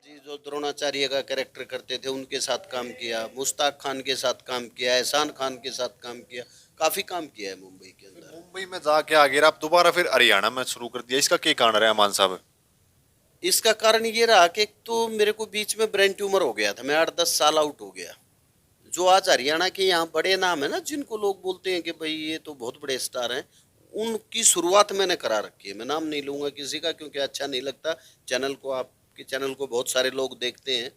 जी जो द्रोणाचार्य का कैरेक्टर करते थे उनके साथ काम किया, मुश्ताक खान के साथ काम किया, एहसान खान के साथ काम किया, काफी काम किया है मुंबई के अंदर। मुंबई में जाके आगे आप दोबारा फिर हरियाणा में शुरू कर दिया, इसका क्या कारण रहा मान साहब? इसका कारण ये रहा कि एक तो मेरे को बीच में ब्रेन ट्यूमर हो गया था, मैं 8-10 साल आउट हो गया। जो आज हरियाणा के यहाँ बड़े नाम है ना, जिनको लोग बोलते हैं कि भाई ये तो बहुत बड़े स्टार हैं, उनकी शुरुआत मैंने करा रखी है। मैं नाम नहीं लूंगा किसी का क्योंकि अच्छा नहीं लगता। चैनल को, आपके चैनल को बहुत सारे लोग देखते हैं,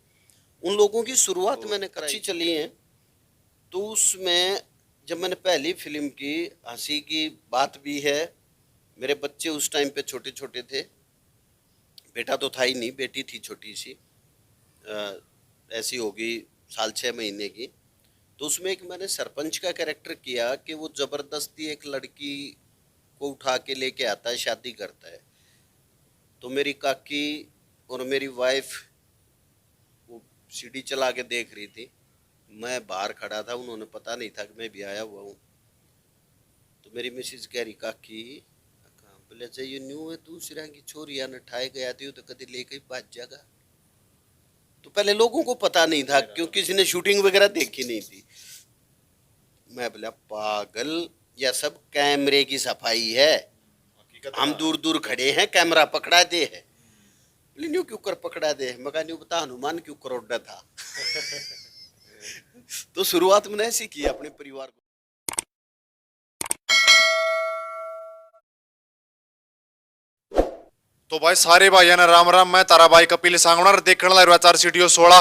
उन लोगों की शुरुआत तो मैंने कराई। अच्छी चली है। तो उसमें जब मैंने पहली फिल्म की, हंसी की बात भी है, मेरे बच्चे उस टाइम पे छोटे छोटे थे, बेटा तो था ही नहीं, बेटी थी छोटी सी, ऐसी होगी 6 महीने की। तो उसमें एक मैंने सरपंच का कैरेक्टर किया कि वो जबरदस्ती एक लड़की को उठा के लेके आता है, शादी करता है। तो मेरी काकी और मेरी वाइफ वो सीढ़ी चला के देख रही थी, मैं बाहर खड़ा था, उन्होंने पता नहीं था कि मैं भी आया हुआ हूँ। तो मेरी मिसिज कह रही, काकी बोले चाहिए न्यू है तू सिरा की छोरी ने ठाए गया थी तो कभी लेके भाज जाएगा। तो पहले लोगों को पता नहीं था क्योंकि किसी ने शूटिंग वगैरह देखी नहीं थी। मैं बोला पागल, यह सब कैमरे की सफाई है, हकीकत हम ना दूर दूर खड़े हैं, कैमरा पकड़ा दे है। बोले न्यू क्यों कर पकड़ा दे, मगर न्यू बता हनुमान क्यों करोड़ा था। तो शुरुआत मैंने ऐसी की अपने परिवार को। तो भाई सारे भाइयों ने राम राम। मैं तारा भाई कपिल सांगवाना देखने लग रहा 4 सीढ़ियों 16।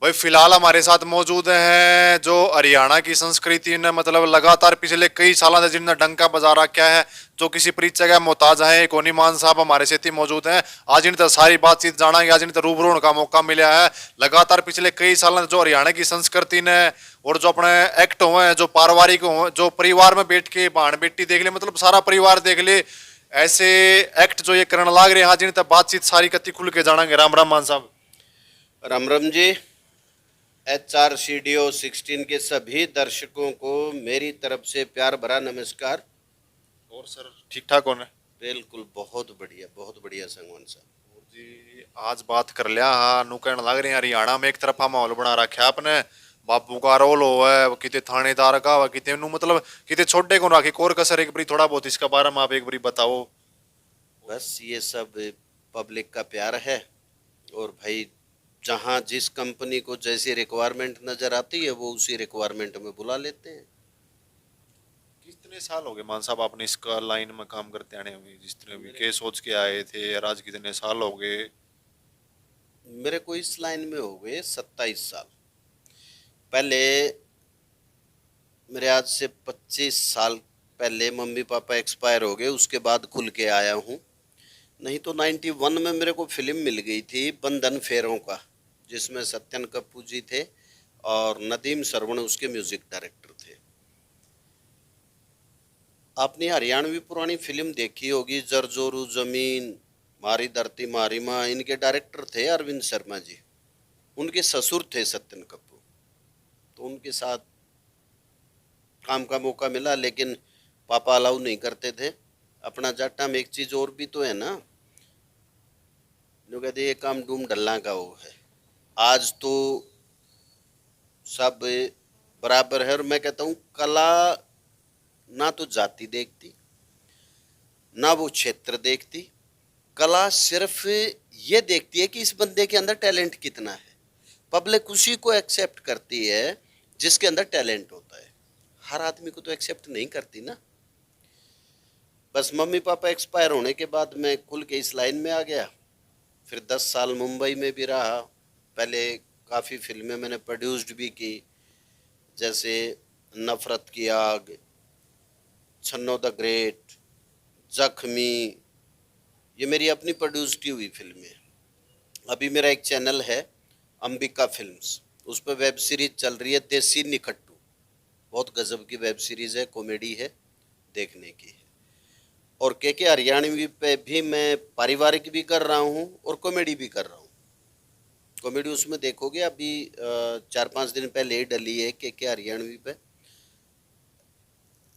भाई फिलहाल हमारे साथ मौजूद हैं जो हरियाणा की संस्कृति ने मतलब लगातार पिछले कई सालों से जिनने डंका बजा रखा है, जो किसी परिचय का मोहताज है, कोनी मान साहब हमारे साथ ही मौजूद हैं। आज इनसे सारी बातचीत जानेंगे, आज इनसे रूबरू होने का मौका मिला है। लगातार पिछले कई सालों से जो हरियाणा की संस्कृति ने और जो अपने एक्ट हुए हैं, जो पारिवारिक हुए, जो परिवार में बैठ के बहन बेटी देख ले, मतलब सारा परिवार देख ले, ऐसे एक्ट जो ये करने लाग रहे हैं, आज इनसे बातचीत सारी कत्ती खुल के जानेंगे। राम राम मान साहब। राम राम जी। HR-16 के सभी दर्शकों को मेरी तरफ से प्यार भरा नमस्कार। और सर ठीक ठाक होने? बिल्कुल बहुत बढ़िया संगवान साहब। जी आज बात कर लिया हाँ, नु कहने लग रहे हैं हरियाणा में एक तरफा माहौल बना रखा है आपने। बापू का रोल हो है, कितने थानेदार का हो, कितने नु मतलब कितने छोटे को राखी कोर कसर एक बारी थोड़ा बहुत इसका बारे में आप एक बारी बताओ। बस ये सब पब्लिक का प्यार है। और भाई जहाँ जिस कंपनी को जैसी रिक्वायरमेंट नजर आती है वो उसी रिक्वायरमेंट में बुला लेते हैं। कितने साल हो गए मान साहब आपने इसका लाइन में काम करते आने हुए, जिस तरह भी के सोच के आए थे, और आज कितने साल हो गए? मेरे को इस लाइन में हो गए 27 साल। पहले मेरे आज से 25 साल पहले मम्मी पापा एक्सपायर हो गए, उसके बाद खुल के आया हूँ। नहीं तो 91 में मेरे को फिल्म मिल गई थी बंधन फेरों का, जिसमें सत्यन कपूर जी थे और नदीम सरवण उसके म्यूजिक डायरेक्टर थे। आपने हरियाणवी पुरानी फिल्म देखी होगी, जरजोरू जमीन, मारी धरती मारी माँ, इनके डायरेक्टर थे अरविंद शर्मा जी, उनके ससुर थे सत्यन कपूर। तो उनके साथ काम का मौका मिला, लेकिन पापा अलाउ नहीं करते थे। अपना जाटा में एक चीज और भी तो है ना, जो कहते ये काम डूम डल्ला का वो है। आज तो सब बराबर है, और मैं कहता हूँ कला ना तो जाति देखती ना वो क्षेत्र देखती, कला सिर्फ ये देखती है कि इस बंदे के अंदर टैलेंट कितना है। पब्लिक उसी को एक्सेप्ट करती है जिसके अंदर टैलेंट होता है, हर आदमी को तो एक्सेप्ट नहीं करती ना। बस मम्मी पापा एक्सपायर होने के बाद मैं खुल के इस लाइन में आ गया। फिर 10 साल मुंबई में भी रहा। पहले काफ़ी फिल्में मैंने प्रोड्यूस्ड भी की, जैसे नफरत की आग, छन्नो द ग्रेट, जख्मी, ये मेरी अपनी प्रोड्यूस्ड की हुई फिल्में। अभी मेरा एक चैनल है अंबिका फिल्म्स, उस पर वेब सीरीज चल रही है देसी निखट्टू, बहुत गजब की वेब सीरीज है, कॉमेडी है, देखने की है। और के हरियाणवी पे भी मैं पारिवारिक भी कर रहा हूँ और कॉमेडी भी कर रहा हूँ। कॉमेडी उसमें देखोगे अभी 4-5 दिन पहले ही डली है के हरियाणवी पे,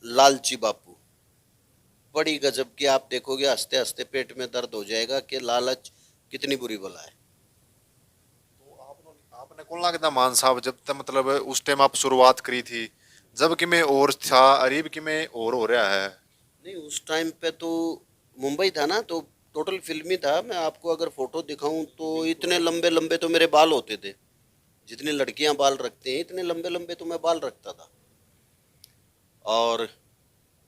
लालची बापू, बड़ी गजब की। आप देखोगे हंसते हंसते पेट में दर्द हो जाएगा कि लालच कितनी बुरी बला है। आपने कौन लगता मान साहब जब तक मतलब उस टाइम आप शुरुआत करी थी जब कि मैं और था अरीब कि मैं और हो रहा है। नहीं, उस टाइम पे तो मुंबई था ना, तो टोटल फिल्मी था। मैं आपको अगर फोटो दिखाऊं तो इतने लंबे लंबे तो मेरे बाल होते थे। जितनी लड़कियां बाल रखते हैं इतने लंबे लंबे तो मैं बाल रखता था। और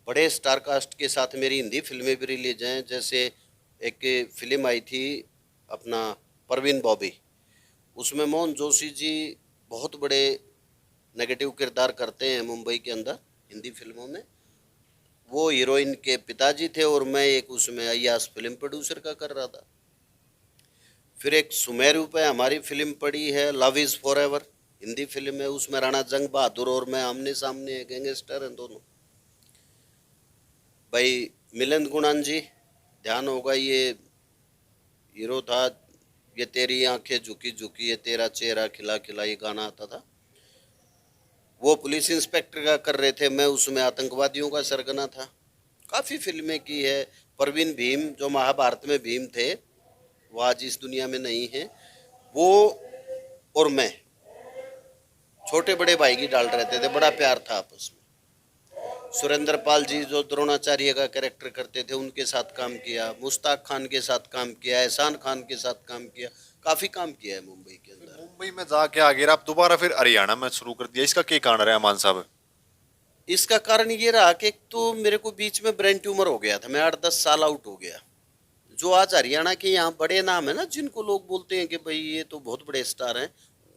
बड़े स्टार कास्ट के साथ मेरी हिंदी फिल्में भी रिलीज हैं। जैसे एक फिल्म आई थी अपना, परवीन बॉबी। उसमें मोहन जोशी जी बहुत बड़े नेगेटिव किरदार करते हैं मुंबई के अंदर हिंदी फिल्मों में। वो हीरोइन के पिताजी थे और मैं एक उसमें अय्याज फिल्म प्रोड्यूसर का कर रहा था। फिर एक सुमेरु पे हमारी फिल्म पड़ी है, love is for ever. Hindi film है, उसमें राणा जंग बहादुर और मैं आमने सामने गैंगस्टर हैं दोनों। भाई मिलिंद गुणान जी, ध्यान होगा, ये हीरो था। ये तेरी आंखें झुकी झुकी, ये तेरा चेहरा खिला खिला, ये गाना आता था। वो पुलिस इंस्पेक्टर का कर रहे थे, मैं उसमें आतंकवादियों का सरगना था। काफ़ी फिल्में की है। परवीन भीम जो महाभारत में भीम थे, वो आज इस दुनिया में नहीं है। वो और मैं छोटे बड़े भाई की डाल रहते थे, बड़ा प्यार था आपस में। सुरेंद्र पाल जी जो द्रोणाचार्य का कैरेक्टर करते थे, उनके साथ काम किया। मुश्ताक खान के साथ काम किया, एहसान खान के साथ काम किया। काफ़ी काम किया है मुंबई के अंदर। मुंबई में जाके आगे आप दोबारा फिर हरियाणा में शुरू कर दिया, इसका क्या कारण रहा मान साहब? इसका कारण ये रहा कि एक तो मेरे को बीच में ब्रेन ट्यूमर हो गया था, मैं 8-10 साल आउट हो गया। जो आज हरियाणा के यहाँ बड़े नाम है ना, जिनको लोग बोलते हैं कि भाई ये तो बहुत बड़े स्टार हैं,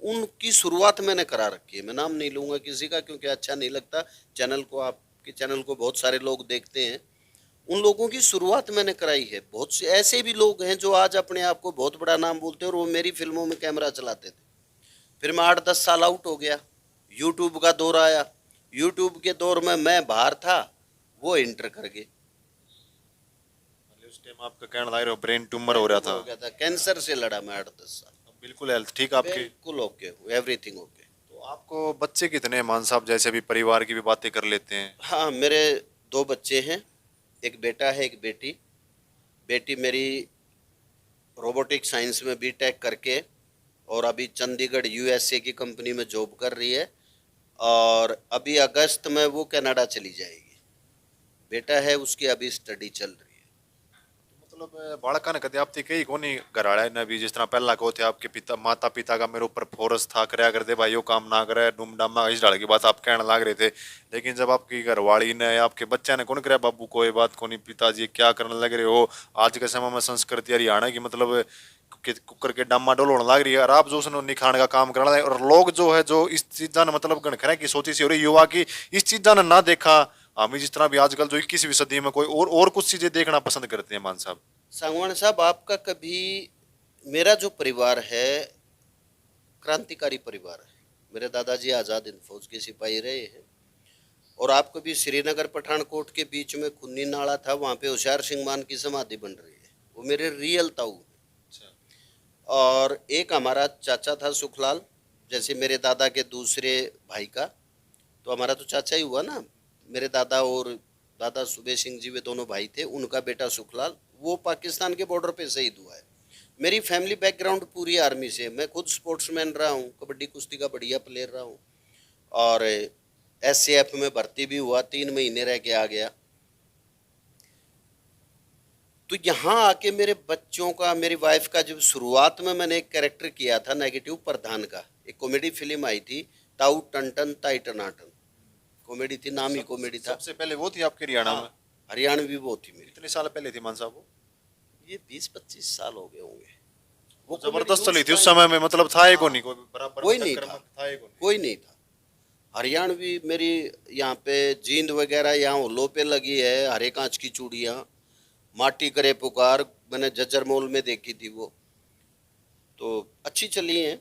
उनकी शुरुआत मैंने करा रखी है। मैं नाम नहीं लूंगा किसी का क्योंकि अच्छा नहीं लगता। चैनल को, आपके चैनल को बहुत सारे लोग देखते हैं। उन लोगों की शुरुआत मैंने कराई है। बहुत से ऐसे भी लोग हैं जो आज अपने आप को बहुत बड़ा नाम बोलते हैं और वो मेरी फिल्मों में कैमरा चलाते थे। फिर मैं 8-10 साल आउट हो गया। यूट्यूब का दौर आया। यूट्यूब के दौर में मैं बाहर था, वो इंटर कर गए। उस टाइम आपका कहना लग रहा ब्रेन ट्यूमर हो रहा था। हो गया था, कैंसर से लड़ा मैं 8-10 साल। अब बिल्कुल हेल्थ ठीक आपकी? बिल्कुल ओके, एवरीथिंग ओके। तो आपको बच्चे कितने हैं मान साहब, जैसे भी परिवार की भी बातें कर लेते हैं? हाँ, मेरे 2 बच्चे हैं। एक बेटा है, एक बेटी। बेटी मेरी रोबोटिक साइंस में बीटेक करके और अभी चंडीगढ़ यूएसए की कंपनी में जॉब कर रही है। और अभी अगस्त में वो कनाडा चली जाएगी। बेटा है, उसकी अभी स्टडी चल रही है। मतलब बालका ने कदे आप कई कोनी घराड़ा ने भी जिस तरह पहला को थे आपके पिता माता पिता का मेरे ऊपर फोर्स था करया करते भाई यो काम ना करे डूम डामा इस डाल की बात आप कहने लग रहे थे। लेकिन जब आपकी घरवाली ने आपके बच्चे ने कौन कराया बाबू को ये बात कोनी पिताजी क्या करने लग रहे हो? आज के समय में संस्कृति हरियाणा की मतलब कुकर के डामा डोल होने लग रही है और आप जो उसने निखाने का काम करना है और लोग जो है जो इस चीजा ने मतलब गणखरे की सोची सी हो रही युवा की इस चीजा ने ना देखा। हमें जिस तरह भी आजकल जो 21वीं सदी में कोई और कुछ चीजें देखना पसंद करते हैं मान साहब। सांगवान साहब, आपका कभी, मेरा जो परिवार है क्रांतिकारी परिवार है। मेरे दादाजी आज़ाद हिंद फौज के सिपाही रहे हैं। और आप कभी श्रीनगर पठानकोट के बीच में खुन्नी नाला था, वहाँ पे होशियार सिंह मान की समाधि बन रही है, वो मेरे रियल ताऊ हैं। और एक हमारा चाचा था सुखलाल, जैसे मेरे दादा के दूसरे भाई का, तो हमारा तो चाचा ही हुआ ना। मेरे दादा और दादा सुबे सिंह जी वे दोनों भाई थे, उनका बेटा सुखलाल वो पाकिस्तान के बॉर्डर पे शहीद हुआ है। मेरी फैमिली बैकग्राउंड पूरी आर्मी से। मैं खुद स्पोर्ट्समैन रहा हूँ, कबड्डी कुश्ती का बढ़िया प्लेयर रहा हूँ। और एससीएफ में भर्ती भी हुआ, 3 महीने रह के आ गया। तो यहाँ आके मेरे बच्चों का, मेरी वाइफ का, जब शुरुआत में मैंने एक कैरेक्टर किया था नेगेटिव प्रधान का, एक कॉमेडी फिल्म आई थी, ताऊ टन ताई टनाटन। कॉमेडी थी, नाम ही कॉमेडी था। सबसे पहले वो थी आपके हरियाणा में? हरियाणवी वो थी मेरी। कितने साल पहले थी मान साहब वो? ये 20-25 साल हो गए होंगे। वो जबरदस्त comedy चली थी उस time समय में, मतलब था ही कोई नहीं कोई बराबर कोई में नहीं टक्कर था। में था ही कोई नहीं। कोई नहीं था। हरियाणवी मेरी यहाँ पे जींद वगैरह यहाँ होलों पे लगी है, हरे कांच की चूड़ियाँ, माटी करे पुकार, मैंने जज्जर मॉल में देखी थी वो, तो अच्छी चली हैं।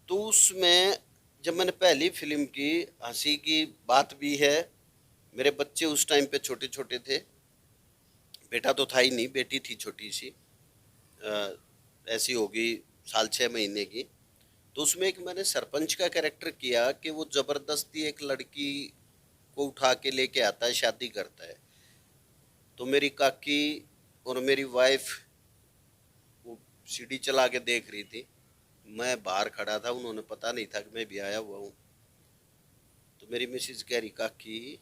तो उसमें जब मैंने पहली फिल्म की, हंसी की बात भी है। मेरे बच्चे उस टाइम पे छोटे छोटे थे। बेटा तो था ही नहीं, बेटी थी छोटी सी, ऐसी होगी 6 महीने की। तो उसमें एक मैंने सरपंच का कैरेक्टर किया कि वो ज़बरदस्ती एक लड़की को उठा के लेके आता है, शादी करता है। तो मेरी काकी और मेरी वाइफ वो सीढ़ी चला के देख रही थी। मैं बाहर खड़ा था, उन्होंने पता नहीं था कि मैं भी आया हुआ हूँ। तो मेरी मिसेज कह रही काकी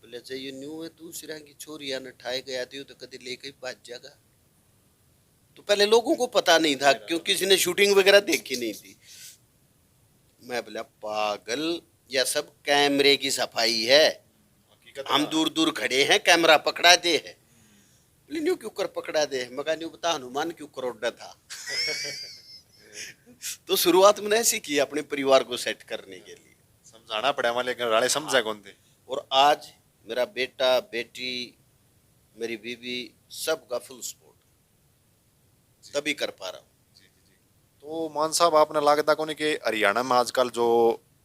बोले चाहिए न्यू है दूसरा की छोरी या नठाए गया थी तो कभी लेके भाज जाएगा। तो पहले लोगों को पता नहीं था क्योंकि किसी ने शूटिंग वगैरह देखी नहीं थी। मैं बोला पागल, यह सब कैमरे की सफाई है, हम दूर दूर खड़े हैं, कैमरा पकड़ा दे है। बोले न्यू क्यों कर पकड़ा दे, मैं कहा न्यू बता हनुमान क्यों करोड़ था। तो शुरुआत मैंने ऐसी की अपने परिवार को सेट करने के लिए, समझाना पड़ा हमारे, लेकिन राड़े समझा कौन थे। और आज मेरा बेटा बेटी मेरी बीवी सबका फुल सपोर्ट तभी कर पा रहा हूँ। तो मान साहब आपने लागता को नहीं कि हरियाणा में आजकल जो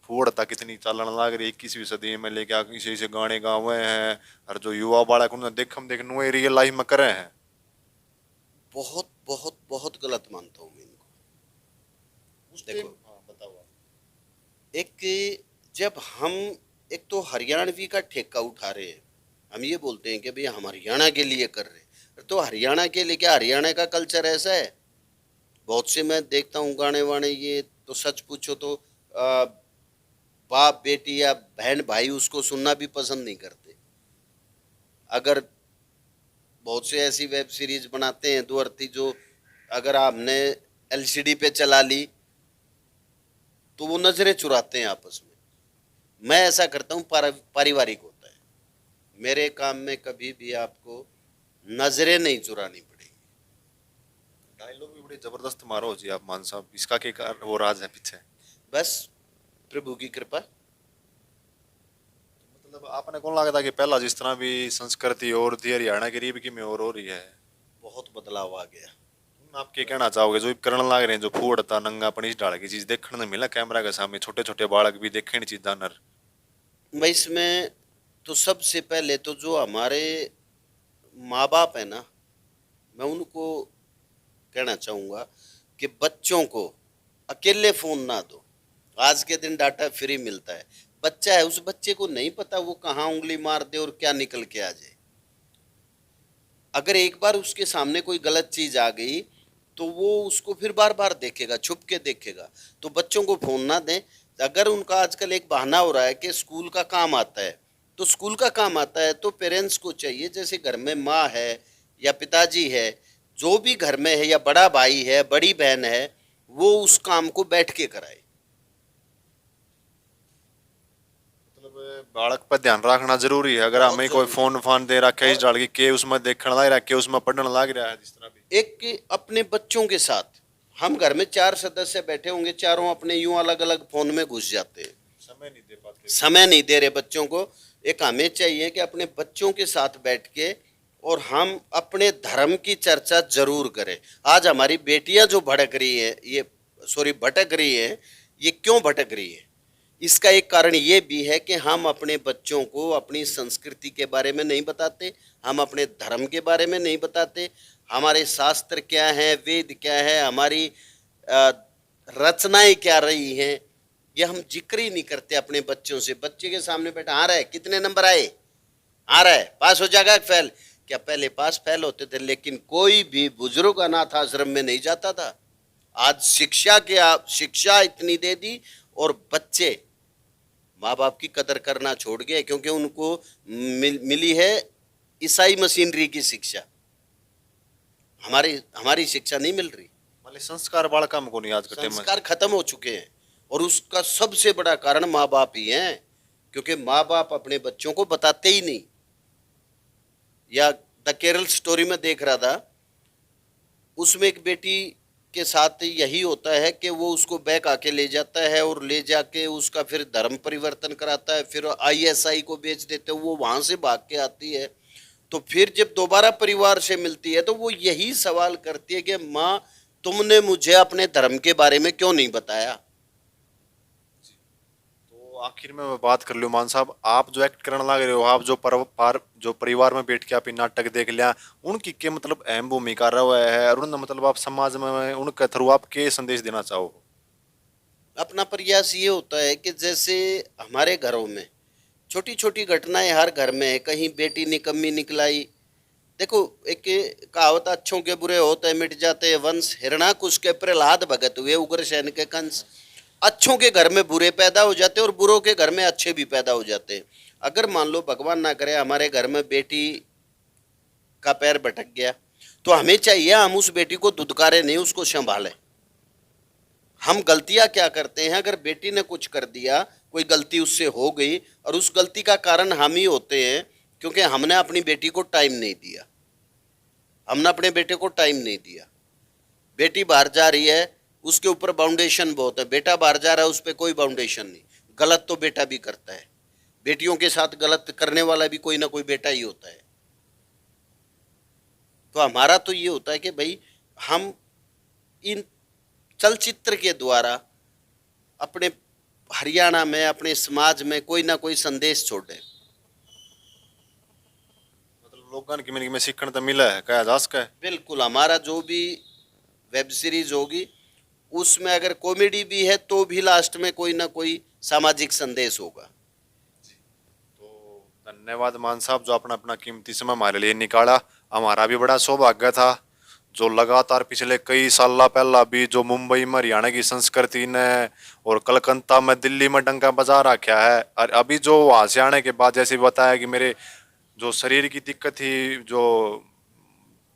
फूडता कितनी चलन लग रही 21वीं सदी में, लेके इसे इसे गाने गावे हैं और जो युवा बालक उन्हें देखम देख नुए रियल लाइफ में करे हैं। बहुत बहुत बहुत गलत मानता हूँ मैं इनको। देखो बताओ। एक जब हम एक तो हरियाणवी का ठेका उठा रहे हैं, हम ये बोलते हैं कि भाई हम हरियाणा के लिए कर रहे हैं, तो हरियाणा के लिए क्या हरियाणा का कल्चर ऐसा है? बहुत से मैं देखता हूँ गाने वाने, ये तो सच पूछो तो बाप बेटी या बहन भाई उसको सुनना भी पसंद नहीं करते। अगर बहुत से ऐसी वेब सीरीज बनाते हैं दो अर्थी जो अगर आपने एलसीडी पे चला ली तो वो नजरें चुराते हैं आपस में। मैं ऐसा करता हूँ, पारिवारिक होता है मेरे काम में, कभी भी आपको नजरें नहीं चुरानी पड़ेगी। डायलॉग भी बड़ी जबरदस्त मारो जी आप मान साहब, इसका क्या वो राज है पीछे? बस प्रभु की कृपा। मतलब आपने कौन लगता कि पहला जिस तरह भी संस्कृति और थी हरियाणा की रीब की में और हो रही है, बहुत बदलाव आ गया। आप क्या कहना चाहोगे जो करण लाग रहे हैं, जो फूड था नंगापन इस डाल की चीज देखने में मिला कैमरा के सामने, छोटे छोटे बालक भी देखे नहीं चीज जानर। मैं इसमें तो सबसे पहले तो जो हमारे माँ बाप है ना, मैं उनको कहना चाहूँगा कि बच्चों को अकेले फोन ना दो। आज के दिन डाटा फ्री मिलता है, बच्चा है उस बच्चे को नहीं पता वो कहाँ उंगली मार दे और क्या निकल के आ जाए। अगर एक बार उसके सामने कोई गलत चीज आ गई तो वो उसको फिर बार बार देखेगा, छुप के देखेगा। तो बच्चों को फोन ना दें। अगर उनका आजकल एक बहाना हो रहा है कि स्कूल का काम आता है, तो स्कूल का काम आता है तो पेरेंट्स को चाहिए, जैसे घर में माँ है या पिताजी है, जो भी घर में है, या बड़ा भाई है बड़ी बहन है, वो उस काम को बैठ के कराए। मतलब बालक पर ध्यान रखना जरूरी है। अगर बहुत हमें कोई जरूरी। फोन फान दे रखा है इस डाल की के उसमें देखने लग रहा है, के उसमें पढ़ने लग रहा है, जिस तरह भी एक अपने बच्चों के साथ, हम घर में 4 सदस्य बैठे होंगे, चारों अपने यूं अलग अलग फोन में घुस जाते हैं, समय नहीं दे पाते, समय नहीं दे रहे बच्चों को। एक हमें चाहिए कि अपने बच्चों के साथ बैठ के और हम अपने धर्म की चर्चा जरूर करें। आज हमारी बेटियां जो भड़क रही है, ये भटक रही है, ये क्यों भटक रही है? इसका एक कारण ये भी है कि हम अपने बच्चों को अपनी संस्कृति के बारे में नहीं बताते, हम अपने धर्म के बारे में नहीं बताते, हमारे शास्त्र क्या हैं, वेद क्या है, हमारी रचनाएं क्या रही हैं, ये हम जिक्र ही नहीं करते अपने बच्चों से। बच्चे के सामने बैठा, आ रहा है कितने नंबर आए, आ रहा है पास हो जाएगा फेल। क्या पहले पास फेल होते थे, लेकिन कोई भी बुजुर्ग अनाथ आश्रम में नहीं जाता था। आज शिक्षा इतनी दे दी और बच्चे माँ बाप की कदर करना छोड़ गए, क्योंकि उनको मिली है ईसाई मशीनरी की शिक्षा, हमारी हमारी शिक्षा नहीं मिल रही। मतलब संस्कार बालक को नहीं आज के टाइम में, संस्कार खत्म हो चुके हैं और उसका सबसे बड़ा कारण माँ बाप ही हैं, क्योंकि माँ बाप अपने बच्चों को बताते ही नहीं। या द केरल स्टोरी में देख रहा था, उसमें एक बेटी के साथ यही होता है कि वो उसको बैक आके ले जाता है और ले जाके उसका फिर धर्म परिवर्तन कराता है, फिर आईएसआई को बेच देते हैं, वो वहां से भाग के आती है। तो फिर जब दोबारा परिवार से मिलती है तो वो यही सवाल करती है कि माँ तुमने मुझे अपने धर्म के बारे में क्यों नहीं बताया। तो आखिर में मैं बात कर लूँ मान साहब, आप जो एक्ट करने लग रहे हो, आप जो परिवार में बैठ के आप नाटक देख लिया, उनकी क्या मतलब अहम भूमिका रहा है, और उन मतलब आप समाज में उनके थ्रू आप क्या संदेश देना चाहो? अपना प्रयास ये होता है कि जैसे हमारे घरों में छोटी छोटी घटनाएं हर घर में है, कहीं बेटी निकम्मी निकलाई, देखो, एक कहावत, अच्छों के बुरे होते मिट जाते वंश, हिरणाकुश के प्रहलाद भगत हुए उग्रसेन के कंस। अच्छों के घर में बुरे पैदा हो जाते और बुरों के घर में अच्छे भी पैदा हो जाते हैं। अगर मान लो भगवान ना करे हमारे घर में बेटी का पैर भटक गया, तो हमें चाहिए हम उस बेटी को दुदकारे नहीं, उसको संभालें। हम गलतियां क्या करते हैं, अगर बेटी ने कुछ कर दिया, कोई गलती उससे हो गई और उस गलती का कारण हम ही होते हैं, क्योंकि हमने अपनी बेटी को टाइम नहीं दिया। हमने अपने बेटे को टाइम नहीं दिया। बेटी बाहर जा रही है, उसके ऊपर बाउंडेशन बहुत है। बेटा बाहर जा रहा है, उस पर कोई बाउंडेशन नहीं। गलत तो बेटा भी करता है, बेटियों के साथ गलत करने वाला भी कोई ना कोई बेटा ही होता है। तो हमारा तो ये होता है कि भाई हम इन चलचित्र के द्वारा अपने हरियाणा में, अपने समाज में कोई ना कोई संदेश छोड़े। मतलब लोगों की में सीखने तो मिला है, कहा जा सका है। बिल्कुल, हमारा जो भी वेब सीरीज होगी उसमें अगर कॉमेडी भी है तो भी लास्ट में कोई ना कोई सामाजिक संदेश होगा। तो धन्यवाद मान साहब, जो अपना अपना कीमती समय हमारे लिए निकाला। हमारा भी बड़ा सौभाग्य था जो लगातार पिछले कई साल पहला भी जो मुंबई में हरियाणा की संस्कृति ने और कलकत्ता में, दिल्ली में डंका बजा रखा है। और अभी जो वहां से आने के बाद जैसे बताया कि मेरे जो शरीर की दिक्कत थी, जो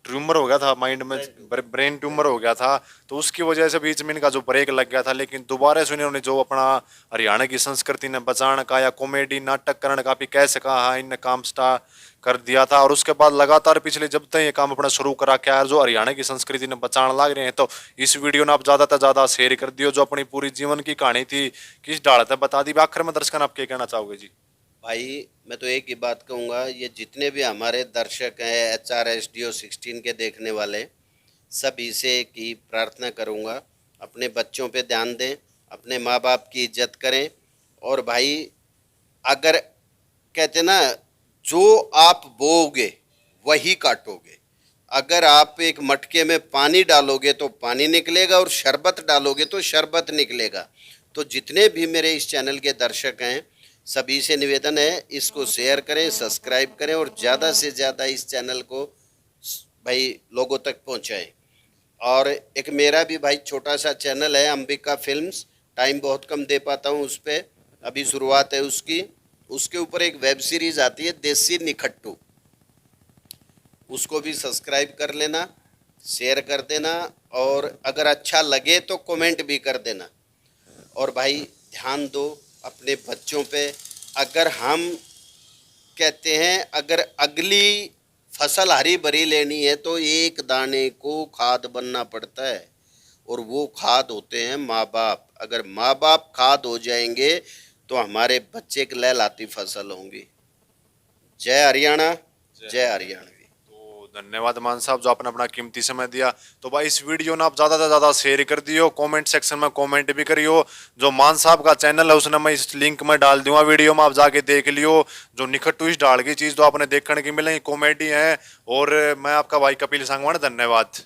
ट्यूमर हो गया था माइंड में, ब्रेन ट्यूमर हो गया था, तो उसकी वजह से बीच में इनका जो ब्रेक लग गया था। लेकिन दोबारा से इन्होंने जो अपना हरियाणा की संस्कृति ने बचाने का या कॉमेडी नाटक करने का भी कैसे कहा, इनने काम स्टार्ट कर दिया था। और उसके बाद लगातार पिछले जब तक ये काम अपना शुरू करा क्या है, जो हरियाणा की संस्कृति ने बचाने लग रहे हैं। तो इस वीडियो ने आप ज्यादा से ज्यादा शेयर कर दियो। जो अपनी पूरी जीवन की कहानी थी किस डाल तक बता दी। आखिर में दर्शक आप क्या कहना चाहोगे जी? भाई मैं तो एक ही बात कहूँगा, ये जितने भी हमारे दर्शक हैं HRSDO 16 के देखने वाले, सभी से की प्रार्थना करूँगा, अपने बच्चों पे ध्यान दें, अपने माँ बाप की इज्जत करें। और भाई अगर कहते ना, जो आप बोओगे वही काटोगे। अगर आप एक मटके में पानी डालोगे तो पानी निकलेगा और शरबत डालोगे तो शरबत निकलेगा। तो जितने भी मेरे इस चैनल के दर्शक हैं, सभी से निवेदन है, इसको शेयर करें, सब्सक्राइब करें और ज़्यादा से ज़्यादा इस चैनल को भाई लोगों तक पहुंचाएं। और एक मेरा भी भाई छोटा सा चैनल है, अंबिका फिल्म्स। टाइम बहुत कम दे पाता हूं उस पर, अभी शुरुआत है उसकी। उसके ऊपर एक वेब सीरीज आती है देसी निखट्टू, उसको भी सब्सक्राइब कर लेना, शेयर कर देना और अगर अच्छा लगे तो कमेंट भी कर देना। और भाई ध्यान दो अपने बच्चों पे। अगर हम कहते हैं अगर अगली फसल हरी भरी लेनी है तो एक दाने को खाद बनना पड़ता है, और वो खाद होते हैं माँ बाप। अगर माँ बाप खाद हो जाएंगे तो हमारे बच्चे की लहलाती फसल होंगी। जय हरियाणा, जय हरियाणवी। तो धन्यवाद मान साहब जो आपने अपना कीमती समय दिया। तो भाई इस वीडियो ने आप ज्यादा से ज्यादा शेयर कर दियो, कमेंट सेक्शन में कमेंट भी करियो। जो मान साहब का चैनल है उसने मैं इस लिंक में डाल दूंगा वीडियो में, आप जाके देख लियो। जो निखट्टू इस डाल की चीज तो आपने देखने की मिलेगी, कॉमेडी है। और मैं आपका भाई कपिल सांगवान, धन्यवाद।